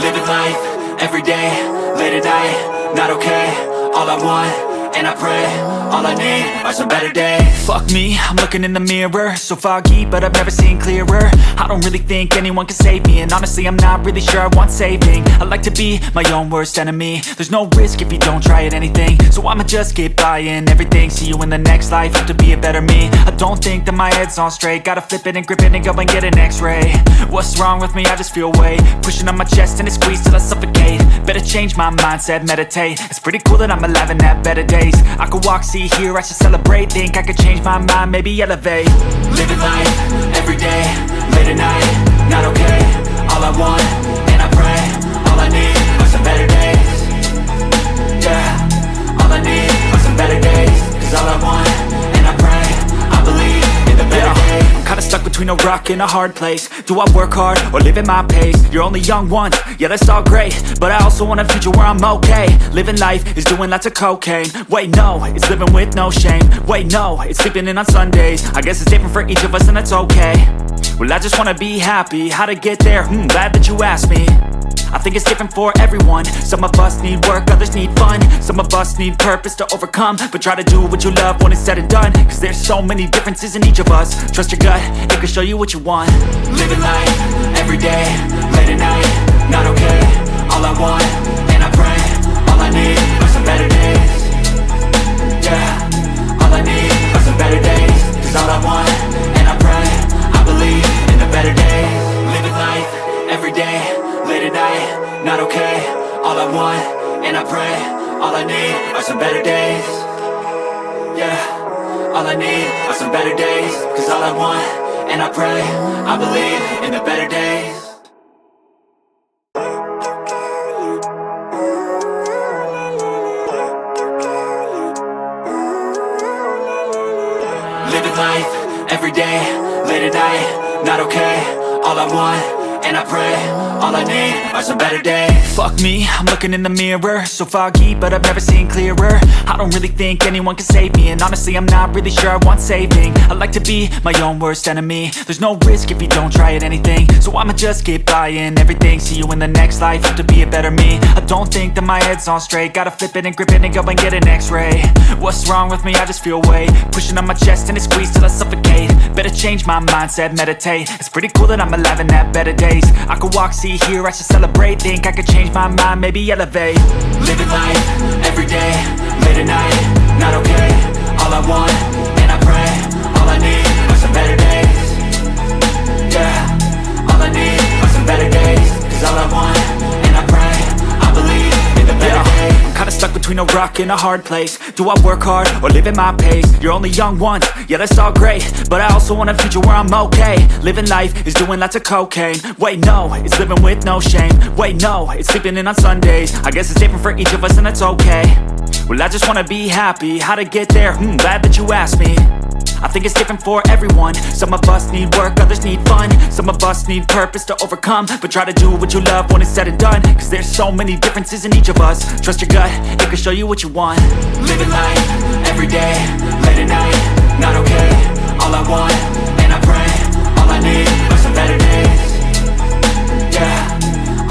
Living life, everyday, late at night, not okay. All I want, and I pray, all I need are some better days. Fuck me, I'm looking in the mirror, so foggy, but I've never seen clearer. I don't really think anyone can save me, and honestly I'm not really sure I want saving. I like to be my own worst enemy. There's no risk if you don't try at anything, so I'ma just get by in everything. See you in the next life, have to be a better me. I don't think that my head's on straight, gotta flip it and grip it and go and get an x-ray. What's wrong with me? I just feel weight pushing on my chest and it squeezes till I suffocate. Better change my mindset, meditate. It's pretty cool that I'm alive and have better days. I could walk, see, hear, I should celebrate. Think I could change my mind, maybe elevate. Living life, everyday, late at night, not okay. All I want, and I pray, all I need are some better days. Yeah, all I need are some better days. Cause all I want, and I pray, I believe in the better days. I'm kinda stuck between a rock and a hard place. Do I work hard or live at my pace? You're only young once, yeah that's all great, but I also want a future where I'm okay. Living life is doing lots of cocaine. Wait no, it's living with no shame. Wait no, it's sleeping in on Sundays. I guess it's different for each of us and that's okay. Well I just wanna be happy, how to get there? Glad that you asked me. I think it's different for everyone. Some of us need work, others need fun. Some of us need purpose to overcome. But try to do what you love when it's said and done, cause there's so many differences in each of us. Trust your gut, it can show you what you want. Living life, everyday, late at night, not okay. All I want, and I pray, all I need are some better days. Yeah, all I need are some better days. Cause all I want, and I pray, I believe in the better days. Living life, everyday, late at night, not okay. All I want, and I pray, all I need are some better days. Yeah, all I need are some better days. Cause all I want, and I pray, I believe in the better days. Living life, everyday, late at night, not okay. All I want, and I pray, all I need are some better days. Fuck me, I'm looking in the mirror, so foggy, but I've never seen clearer. I don't really think anyone can save me, and honestly I'm not really sure I want saving. I like to be my own worst enemy. There's no risk if you don't try at anything, so I'ma just get by in everything. See you in the next life, have to be a better me. I don't think that my head's on straight, gotta flip it and grip it and go and get an x-ray. What's wrong with me? I just feel weight pushing on my chest and it squeezes till I suffocate. Better change my mindset, meditate. It's pretty cool that I'm alive and have better days. I could walk, see, hear, I should celebrate. Think I could change my mind, maybe elevate. Living life, everyday, late at night, not okay. All I want, and I pray, all I need are some better days. Yeah, all I need are some better days. Cause all I want, and I pray, I believe in the better days. I'm kinda stuck between a rock and a hard place. Do I work hard or live at my pace? You're only young once, yeah that's all great, but I also want a future where I'm okay. Living life is doing lots of cocaine. Wait no, it's living with no shame. Wait no, it's sleeping in on Sundays. I guess it's different for each of us and that's okay. Well I just wanna be happy, how to get there? Glad that you asked me. I think it's different for everyone. Some of us need work, others need fun. Some of us need purpose to overcome. But try to do what you love when it's said and done, cause there's so many differences in each of us. Trust your gut, it can show you what you want. Living life, everyday, late at night, not okay. All I want, and I pray, all I need are some better days. Yeah,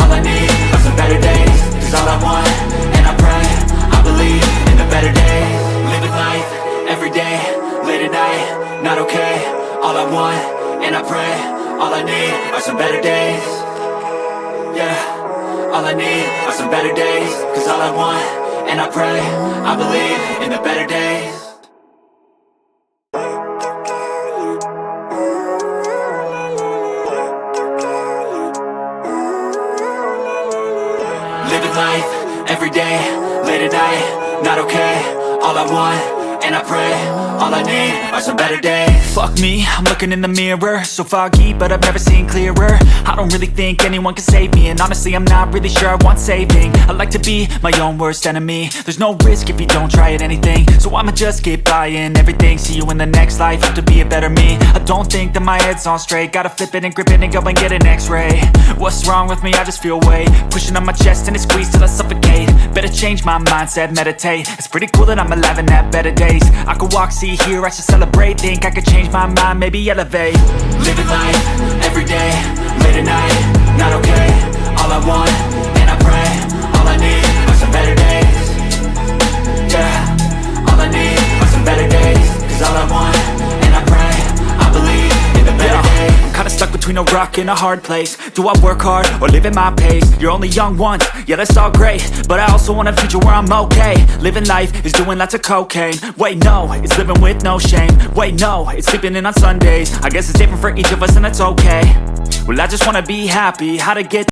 all I need are some better days. Cause all I want, and I pray, I believe in the better days. Living life, everyday, late at night, not okay. All I want, and I pray, all I need are some better days. Yeah, all I need are some better days. Cause all I want, and I pray, I believe in the better days. Living life, everyday, late at night, not okay. All I want, and I pray, all I need are some better days. Fuck me, I'm looking in the mirror, so foggy, but I've never seen clearer. I don't really think anyone can save me, and honestly I'm not really sure I want saving. I like to be my own worst enemy. There's no risk if you don't try at anything, so I'ma just get by in everything. See you in the next life, have to be a better me. I don't think that my head's on straight, gotta flip it and grip it and go and get an x-ray. What's wrong with me? I just feel weight pushing on my chest and it squeezes till I suffocate. Better change my mindset, meditate. It's pretty cool that I'm alive and have better days. I could walk, see, hear, I should celebrate. Think I could change my mind, maybe elevate. Living life, everyday, late at night, not okay. All all I want, and I pray, all I need are some better days. Yeah, all I need are some better days. Cause all I want, and I pray, I believe in the better days. I'm kinda stuck between a rock and a hard place. Do I work hard or live at my pace? You're only young once, yeah that's all great, but I also want a future where I'm okay. Living life is doing lots of cocaine. Wait no, it's living with no shame. Wait no, it's sleeping in on Sundays. I guess it's different for each of us and that's okay. Well I just wanna be happy, how to get